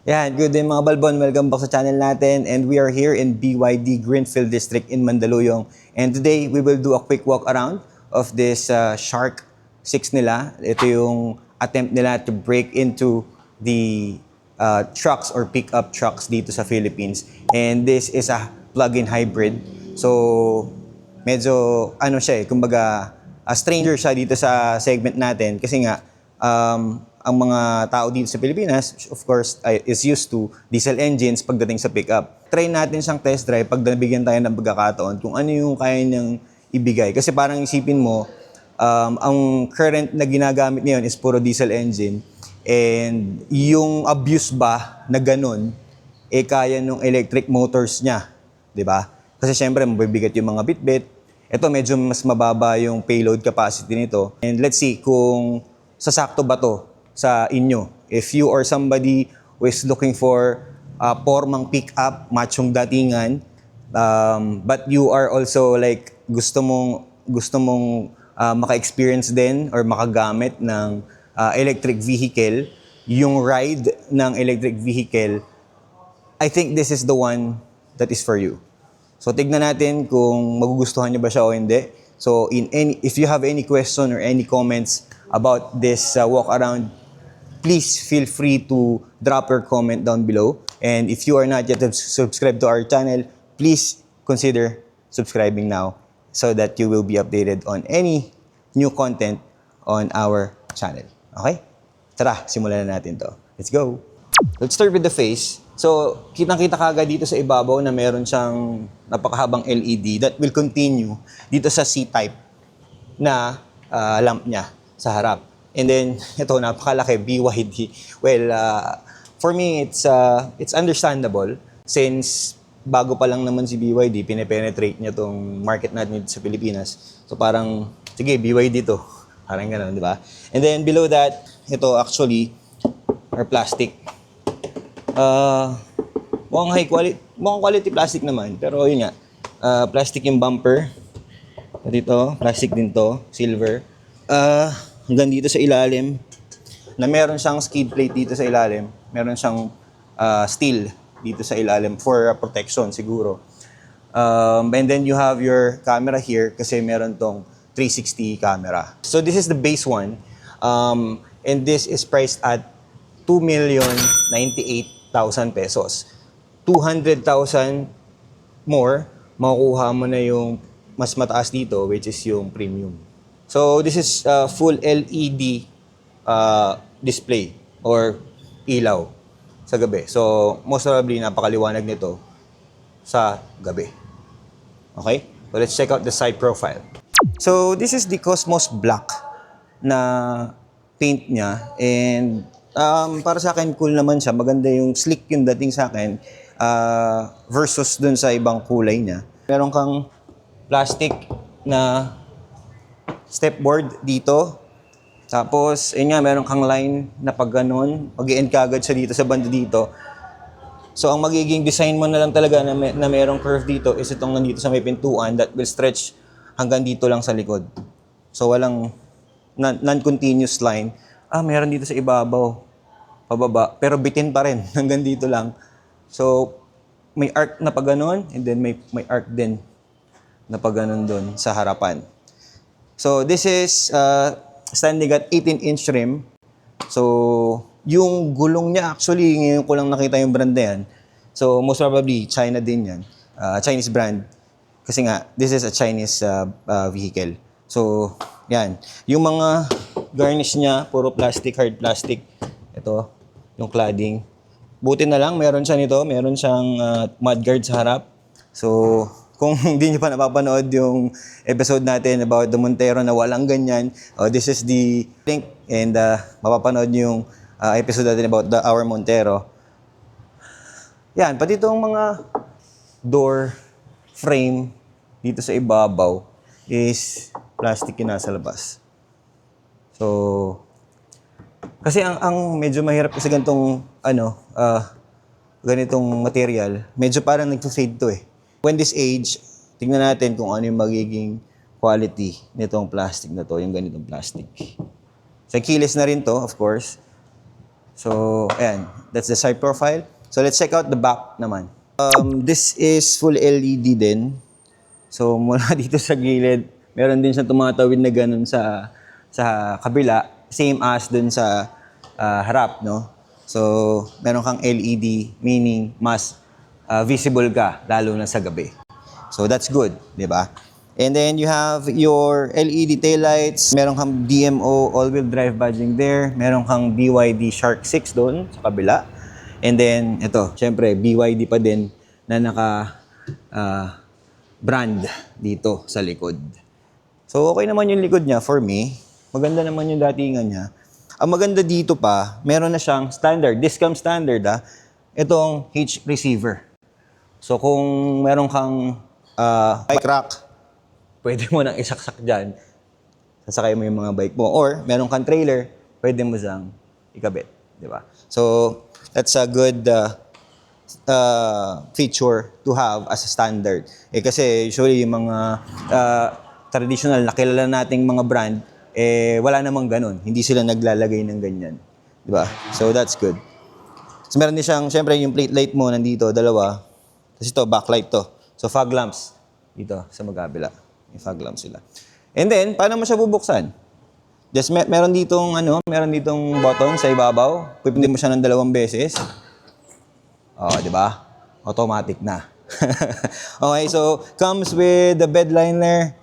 Yan, good day mga Balbon. Welcome back sa channel natin. And we are here in BYD Greenfield District in Mandaluyong. And today, we will do a quick walk around of this Shark 6 nila. Ito yung attempt nila to break into the trucks or pickup trucks dito sa Philippines. And this is a plug-in hybrid. So, medyo ano siya kumbaga, a stranger siya dito sa segment natin. Kasi nga, ang mga tao dito sa Pilipinas, of course, is used to diesel engines pagdating sa pickup. Try natin siyang test drive pag nabigyan tayo ng pagkakataon kung ano yung kaya niyang ibigay. Kasi parang isipin mo, ang current na ginagamit niyon is puro diesel engine. And yung abuse ba na ganun, kaya nung electric motors niya. 'Di ba? Kasi syempre, mabibigat yung mga bitbit. Ito, medyo mas mababa yung payload capacity nito. And let's see kung sasakto ba to sa inyo. If you or somebody who is looking for formang pick-up, machong datingan, but you are also like gusto mong maka-experience din or makagamit ng electric vehicle, yung ride ng electric vehicle, I think this is the one that is for you. So tignan natin kung magugustuhan niyo ba siya o hindi. So if you have any question or any comments about this walk around, please feel free to drop your comment down below. And if you are not yet subscribed to our channel, please consider subscribing now so that you will be updated on any new content on our channel. Okay? Tara, simulan na natin to. Let's go! Let's start with the face. So, kitang-kita kagad dito sa ibabaw na meron siyang napakahabang LED that will continue dito sa C-type na lamp niya sa harap. And then, ito, napakalaki, BYD. Well, for me, it's understandable since bago pa lang naman si BYD, pine-penetrate niya tong market natin dito sa Pilipinas. So parang, sige, BYD to. Parang gano'n, di ba? And then below that, ito actually are plastic. Mukhang quality plastic naman. Pero yun nga, plastic yung bumper. Dito, plastic din to, silver. Hanggang dito sa ilalim, na meron siyang skid plate dito sa ilalim. Meron siyang steel dito sa ilalim for protection siguro. And then you have your camera here kasi meron tong 360 camera. So this is the base one. And this is priced at 2,098,000 pesos. 200,000 more, makukuha mo na yung mas mataas dito, which is yung premium. So this is full LED display or ilaw sa gabi. So most probably napakaliwanag nito sa gabi. Okay? So let's check out the side profile. So this is the Cosmos Black na paint niya, and para sa akin cool naman siya. Maganda yung sleek yung dating sa akin versus dun sa ibang kulay niya. Meron kang plastic na stepboard dito. Tapos, yun nga, meron kang line na pag ganun, mag-i-end ka agad siya dito sa banda dito. So, ang magiging design mo na lang talaga na merong curve dito is itong nandito sa may pintuan that will stretch hanggang dito lang sa likod. So, walang non-continuous line. Meron dito sa ibabaw, pababa, pero bitin pa rin, hanggang dito lang. So, may arc na pag ganun, and then may arc din na pag ganun dun sa harapan. So, this is standing at 18-inch rim. So, yung gulong niya, actually, ngayon ko lang nakita yung brand na yan. So, most probably, China din yan. Chinese brand. Kasi nga, this is a Chinese vehicle. So, yan. Yung mga garnish niya, puro plastic, hard plastic. Ito, yung cladding. Buti na lang, meron siya nito. Meron siyang mudguard sa harap. So, kung hindi nyo pa napapanood yung episode natin about the Montero na walang ganyan, this is the link, and mapapanood nyo yung episode natin about our Montero. Yan, pati itong mga door frame dito sa ibabaw is plastic yung nasa labas. So, kasi ang medyo mahirap kasi ganitong ganitong material, medyo parang nag-fade to eh. When this age, tingnan natin kung ano yung magiging quality nitong plastic na to, yung ganitong plastic. Sa kilis na rin to, of course. So, ayan. That's the side profile. So, let's check out the back naman. This is full LED din. So, mula dito sa gilid, meron din siyang tumatawid na ganun sa kabila. Same as dun sa harap, no? So, meron kang LED, meaning mas visible ka, lalo na sa gabi. So, that's good, di ba? And then, you have your LED taillights. Meron kang DMO all-wheel drive badging there. Meron kang BYD Shark 6 doon sa kabila. And then, ito, syempre, BYD pa din na brand dito sa likod. So, okay naman yung likod niya for me. Maganda naman yung datingan niya. Ang maganda dito pa, meron na siyang standard, Discam standard itong hitch receiver. So, kung meron kang bike rack, pwede mo nang isaksak dyan. Sasakay mo yung mga bike mo. Or, meron kang trailer, pwede mo siyang ikabit. Di ba? So, that's a good feature to have as a standard. Kasi usually yung mga traditional na kilala nating mga brand, wala namang ganun. Hindi sila naglalagay ng ganyan. Di ba? So, that's good. So, meron din siyang, syempre, yung plate light mo nandito, dalawa. Tapos ito, backlight to. So, fog lamps dito sa magkabila. May fog lamps sila. And then, paano mo siya bubuksan? Just meron ditong button sa ibabaw. Pipindin mo siya ng 2 beses. Di ba? Automatic na. Okay, so comes with the bed liner.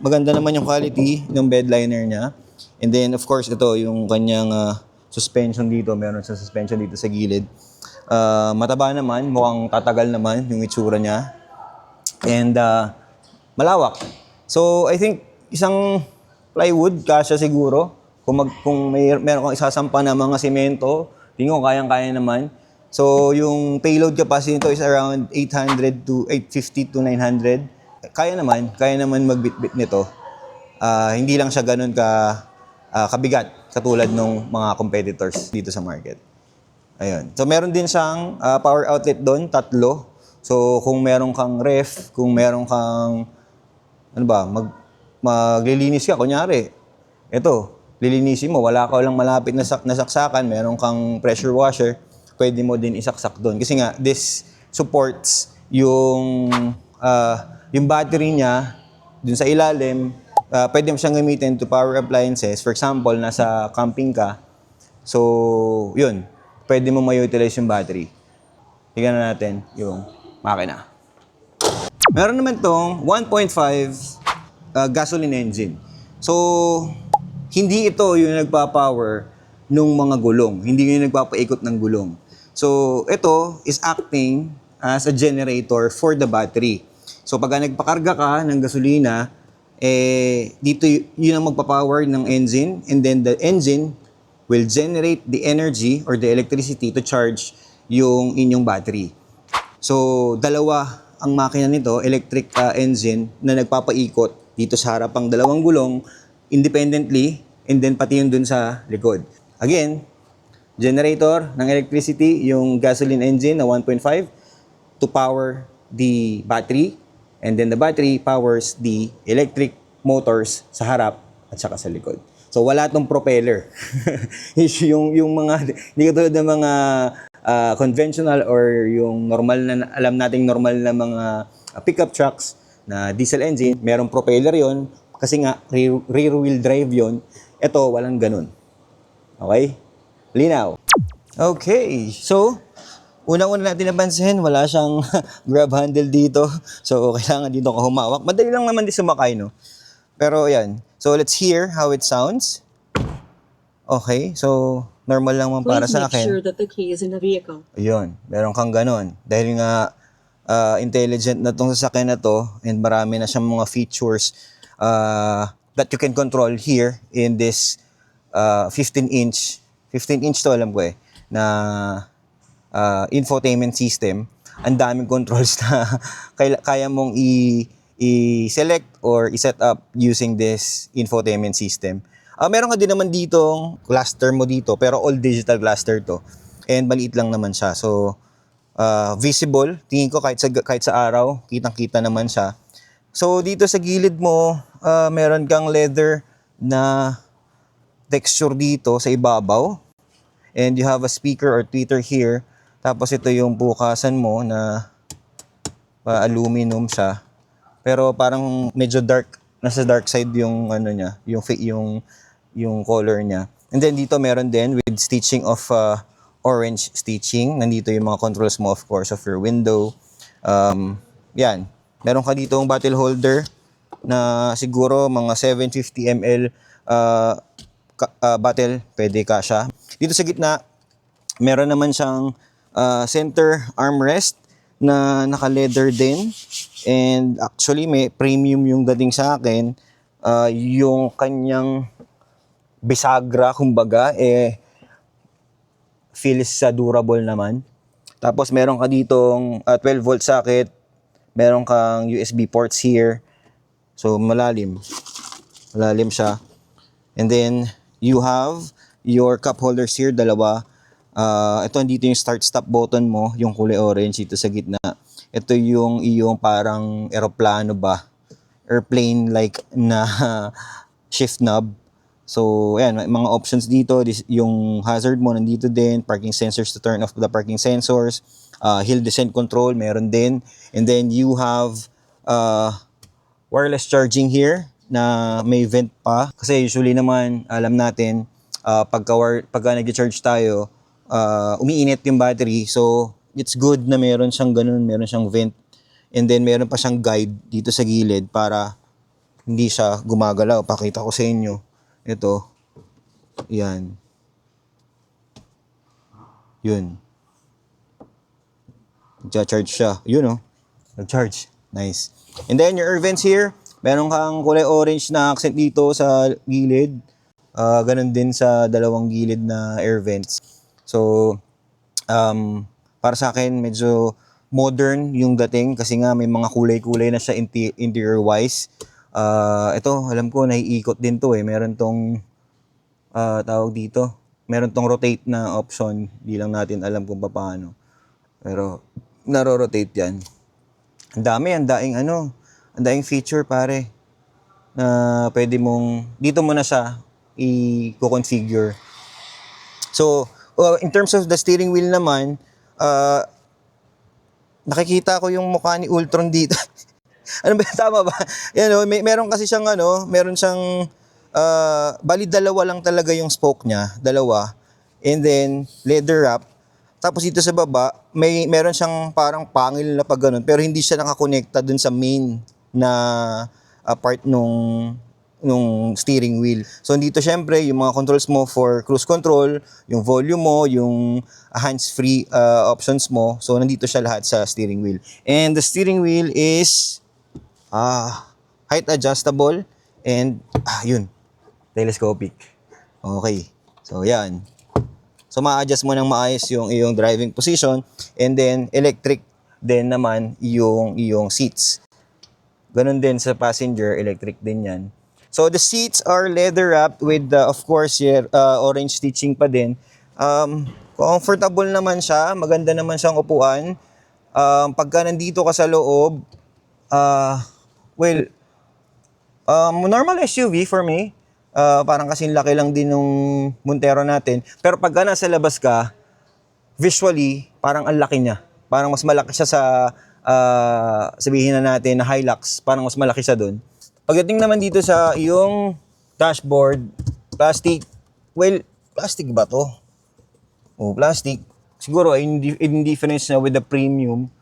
Maganda naman yung quality ng bed liner niya. And then, of course, ito yung kanyang suspension dito. Meron sa suspension dito sa gilid. Mataba naman, mukhang tatagal naman yung itsura niya. And malawak. So, I think isang plywood, kasya siguro. Kung meron kang isasampa na mga semento, tingin ko kayang-kaya naman. So, yung payload capacity nito is around 800 to 850 to 900. Kaya naman magbitbit nito. Hindi lang siya ganun kabigat, katulad ng mga competitors dito sa market. Ayun. So, meron din siyang power outlet doon, 3. So, kung meron kang ref, kung meron kang maglilinis ka, kunyari, ito, lilinisin mo, wala ka lang malapit na saksakan, meron kang pressure washer, pwede mo din isaksak doon. Kasi nga, this supports yung battery niya dun sa ilalim. Pwede mo siyang gamitin to power appliances. For example, nasa camping ka, so, yun, pwede mo ma-utilize yung battery. Tignan na natin yung makina. Meron naman tong 1.5 gasoline engine. So, hindi ito yung nagpa-power ng mga gulong. Hindi yung nagpapaikot ng gulong. So, ito is acting as a generator for the battery. So, pag nagpakarga ka ng gasolina, dito yun ang magpa-power ng engine, and then the engine will generate the energy or the electricity to charge yung inyong battery. So, dalawa ang makina nito, electric engine, na nagpapaikot dito sa harapang 2 gulong independently, and then pati yung dun sa likod. Again, generator ng electricity, yung gasoline engine na 1.5 to power the battery, and then the battery powers the electric motors sa harap at saka sa likod. So, wala tong propeller. yung mga, hindi katulad ng mga conventional or yung normal na, alam nating normal na mga pickup trucks na diesel engine, merong propeller yon kasi nga rear wheel drive yon. Ito, walang ganun. Okay? Linaw. Okay, so unang-una natin napansin, wala siyang grab handle dito. So, kailangan dito ka humawak. Madali lang naman din sumakay, no? Pero, yan. So, let's hear how it sounds. Okay, so normal lang man para sa akin. Please make sure that the key is in the vehicle. Ayun, meron kang ganon. Dahil nga intelligent na tong sasakyan na to, and marami na siyang mga features that you can control here in this 15-inch to, alam ko na infotainment system. Ang daming controls na kaya mong i-select or i-set up using this infotainment system. Meron ka din naman ditong cluster mo dito, pero all digital cluster to. And maliit lang naman siya. So, visible. Tingin ko kahit sa araw, kitang-kita naman siya. So, dito sa gilid mo, meron kang leather na texture dito sa ibabaw. And you have a speaker or tweeter here. Tapos ito yung bukasan mo na aluminum siya. Pero parang medyo dark, nasa dark side yung ano niya, yung color niya. And then dito meron din with stitching of orange stitching. Nandito yung mga controls mo, of course, of your window. Yan. Meron ka dito yung bottle holder na siguro mga 750 ml bottle, pwede kasya. Dito sa gitna, meron naman siyang center armrest na naka-leather din. And actually, may premium yung dating sa akin. Yung kanyang bisagra, kumbaga, feels durable naman. Tapos, meron ka ditong 12 volt socket. Meron kang USB ports here. So, malalim. Malalim siya. And then, you have your cup holders here, dalawa. Ito, dito yung start-stop button mo, yung kulay orange dito sa gitna. Ito yung iyong parang eroplano ba? Airplane-like na shift knob. So, ayan, may mga options dito. Yung hazard mo nandito din. Parking sensors to turn off the parking sensors. Hill descent control, meron din. And then you have wireless charging here na may vent pa. Kasi usually naman, alam natin, pagka nag-charge tayo, umiinit yung battery. So, it's good na meron siyang ganun, meron siyang vent. And then, meron pa siyang guide dito sa gilid para hindi siya gumagalaw. Pakita ko sa inyo. Ito. Yan. Yun. Nag-charge siya. Yun, oh. Nag-charge. Nice. And then, your air vents here. Meron kang kulay orange na accent dito sa gilid. Ganun din sa dalawang gilid na air vents. So, para sa akin, medyo modern yung dating kasi nga may mga kulay-kulay na siya interior-wise. Ito, alam ko, naiikot din to eh. Meron tong, tawag dito, meron tong rotate na option. Di lang natin alam kung paano. Pero, naro-rotate yan. Ang daing ang daing feature pare na pwede mong, dito mo na siya i-configure. So, in terms of the steering wheel naman, nakikita ko yung mukha ni Ultron dito. Ano ba, tama ba? Yan, meron kasi siyang meron siyang, bali dalawa lang talaga yung spoke niya, dalawa. And then, leather wrap. Tapos dito sa baba, meron siyang parang pangil na pag ganun, pero hindi siya nakakonekta dun sa main na part nung steering wheel. So dito syempre, yung mga controls mo for cruise control, yung volume mo, yung hands-free options mo. So nandito siya lahat sa steering wheel. And the steering wheel is height adjustable and yun, telescopic. Okay. So yan. So ma-adjust mo ng maayos yung iyong driving position and then electric din naman yung iyong seats. Ganun din sa passenger, electric din yan. So the seats are leather wrapped with of course orange stitching pa din. Comfortable naman siya, maganda naman siyang upuan. Pagka nandito ka sa loob, normal SUV for me. Parang kasing laki lang din nung Montero natin. Pero pagka nasa labas ka, visually, parang ang laki niya. Parang mas malaki siya sa, sabihin na natin na Hilux. Parang mas malaki siya dun. Pagdating naman dito sa iyong dashboard, plastic. Well, plastic ba to? Oh, plastic. Siguro, in difference na with the premium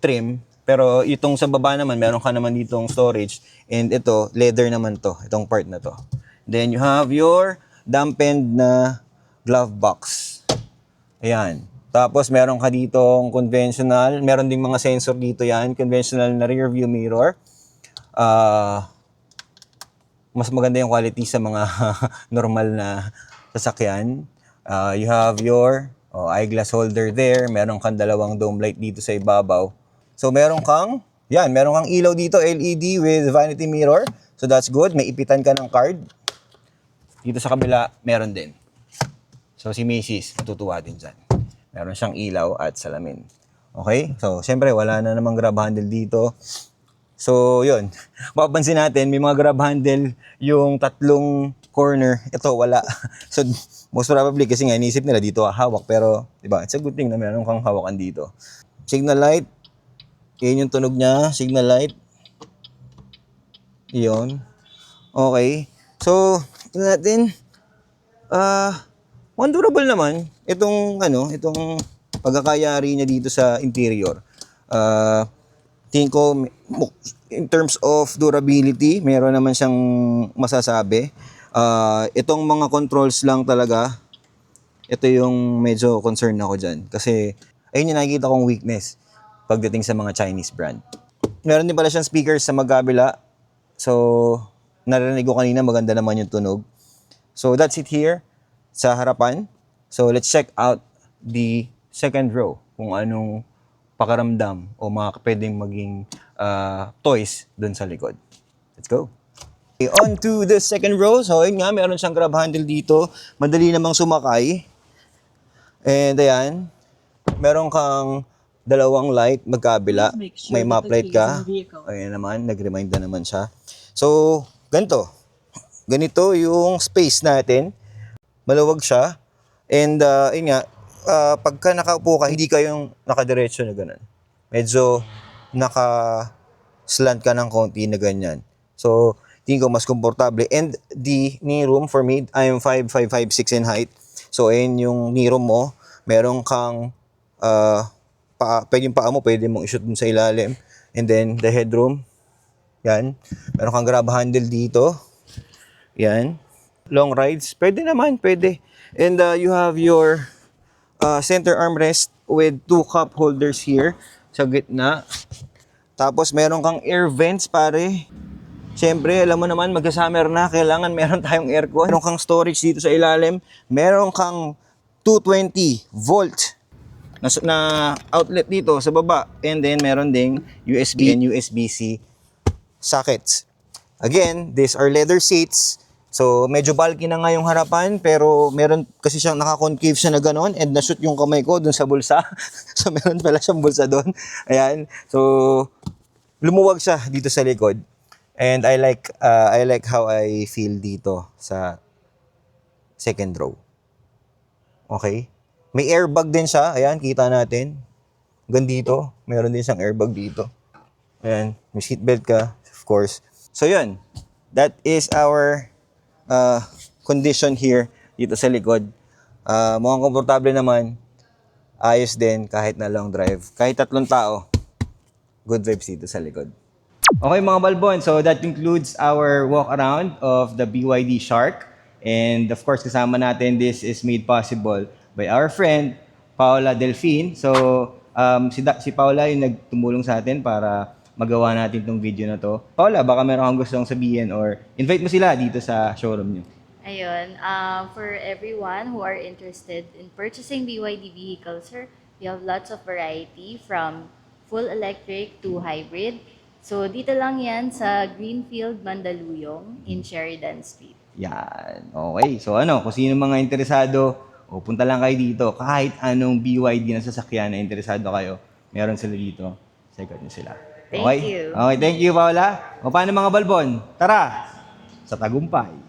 trim. Pero itong sa baba naman, meron ka naman ditong storage. And ito, leather naman to. Itong part na to. Then you have your dampened na glove box. Ayan. Tapos meron ka ditong conventional. Meron ding mga sensor dito yan. Conventional na rear view mirror. Mas maganda yung quality sa mga normal na sasakyan. You have your eyeglass holder there. Meron kang dalawang dome light dito sa ibabaw. So meron kang ilaw dito, LED with vanity mirror. So that's good. May ipitan ka ng card. Dito sa kabila, meron din. So si Macy's, matutuwa din dyan. Meron siyang ilaw at salamin. Okay? So syempre, wala na namang grab handle dito. So yun. Mapapansin natin, may mga grab handle yung tatlong corner. Ito, wala. So, most probably kasi nga inisip nila dito hawak. Pero, di ba, it's a good thing na meron kang hawakan dito. Signal light. Yan yung tunog niya. Signal light. Yun. Okay. So, tingnan natin. Durable naman itong pagkakayari niya dito sa interior. Tingin ko in terms of durability, meron naman siyang masasabi. Itong mga controls lang talaga, ito yung medyo concern ako dyan. Kasi ayun yung nakikita kong weakness pagdating sa mga Chinese brand. Meron din pala siyang speakers sa magkabila. So, narinig ko kanina, maganda naman yung tunog. So, that's it here sa harapan. So, let's check out the second row kung anong pakaramdam o mga pwedeng maging toys dun sa likod. Let's go. Okay, on to the second row. So, ayun nga, meron siyang grab handle dito. Madali namang sumakay. And ayan, meron kang dalawang light magkabila. Please make sure May that map the light key is ka. in the vehicle. Ayan naman, nag-remind na naman siya. So, ganito yung space natin. Maluwag siya. And ayun nga, pagka nakaupo ka, hindi kayong nakadiretso na ganun. Medyo naka-slant ka ng konti na ganyan. So, tingin ko mas komportable. And the knee room for me, I am 5'6" in height. So, ayun yung knee room mo. Meron kang pwede yung paa mo, pwede mong i-shoot dun sa ilalim. And then, the headroom. Yan. Meron kang grab handle dito. Yan. Long rides. Pwede naman, pwede. And you have your center armrest with 2 cup holders here sa gitna. Tapos meron kang air vents, pare. Siyempre, alam mo naman, mag-summer na, kailangan meron tayong aircon. Meron kang storage dito sa ilalim. Meron kang 220 volt na outlet dito sa baba. And then, meron ding USB and USB-C sockets. Again, these are leather seats. So, medyo bulky na nga yung harapan, pero meron kasi siyang naka-concave siya na gano'n and na-shoot yung kamay ko dun sa bulsa. So, meron pala siyang bulsa dun. Ayan. So, lumuwag siya dito sa likod. And I like how I feel dito sa second row. Okay? May airbag din siya. Ayan, kita natin. Hanggang dito. Meron din siyang airbag dito. Ayan. May seatbelt ka, of course. So, yun. That is our condition here dito sa likod. Mukhang komportable naman. Ayos din kahit na long drive. Kahit 3 tao, good vibes dito sa likod. Okay mga balbon, so that concludes our walk around of the BYD Shark. And of course, kasama natin, this is made possible by our friend, Paula Delfin. So, si Paula yung nagtumulong sa atin para magawa natin itong video na to. Paula, baka meron kang gustong sabihin or invite mo sila dito sa showroom nyo. Ayun, for everyone who are interested in purchasing BYD vehicles, sir, we have lots of variety from full electric to hybrid. So, dito lang yan sa Greenfield, Mandaluyong in Sheridan Street. Yan. Okay. So kung sino mga interesado, punta lang kayo dito. Kahit anong BYD na sasakyan na interesado kayo, meron sila dito. Check out nyo sila. Thank Okay? you. Okay, thank you, Paula. O paano mga balbon? Tara! Sa tagumpay.